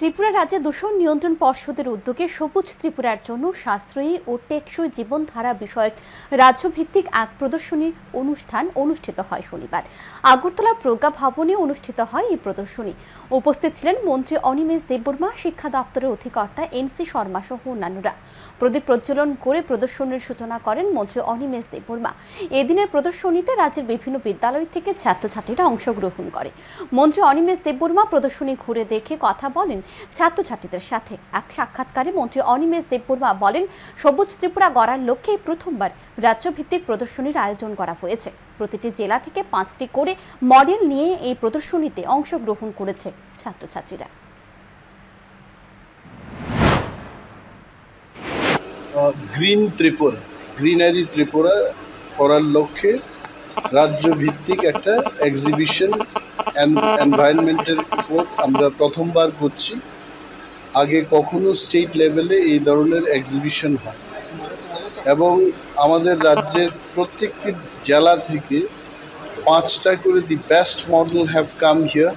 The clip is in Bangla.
ত্রিপুরা রাজ্য দূষণ নিয়ন্ত্রণ পর্ষদের উদ্যোগে সবুজ ত্রিপুরার জন্য সাশ্রয়ী ও টেকসই জীবনধারা বিষয়ক রাজ্যভিত্তিক এক প্রদর্শনী অনুষ্ঠান অনুষ্ঠিত হয় শনিবার। আগরতলা প্রজ্ঞা ভবনে অনুষ্ঠিত হয় এই প্রদর্শনী। উপস্থিত ছিলেন মন্ত্রী অনিমেষ দেববর্মা, শিক্ষা দপ্তরের অধিকর্তা এনসি শর্মা সহ অন্যান্যরা। প্রদীপ প্রজ্বলন করে প্রদর্শনীর সূচনা করেন মন্ত্রী অনিমেষ দেববর্মা। এদিনের প্রদর্শনীতে রাজ্যের বিভিন্ন বিদ্যালয় থেকে ছাত্রছাত্রীরা অংশগ্রহণ করে। মন্ত্রী অনিমেষ দেববর্মা প্রদর্শনী ঘুরে দেখে কথা বলেন ছাত্রছাত্রীদের সাথে। এক সাক্ষাৎকারে মন্ত্রী অনিমেষ দেববর্মা বলেন, সবুজ ত্রিপুরা গড়ার লক্ষ্যে প্রথমবার রাজ্যভিত্তিক প্রদর্শনীর আয়োজন করা হয়েছে। প্রতিটি জেলা থেকে 5টি করে মডেল নিয়ে এই প্রদর্শনীতে অংশগ্রহণ করেছে ছাত্রছাত্রীরা। গ্রিন ত্রিপুরা, গ্রিনারি ত্রিপুরা করার লক্ষ্যে রাজ্যভিত্তিক একটা এক্সিবিশন এনভায়রনমেন্টের উপর আমরা প্রথমবার করছি। আগে কখনো স্টেট লেভেলে এই ধরনের এক্সিবিশন হয় এবং আমাদের রাজ্যের প্রত্যেকটি জেলা থেকে 5টা করে the best model have come here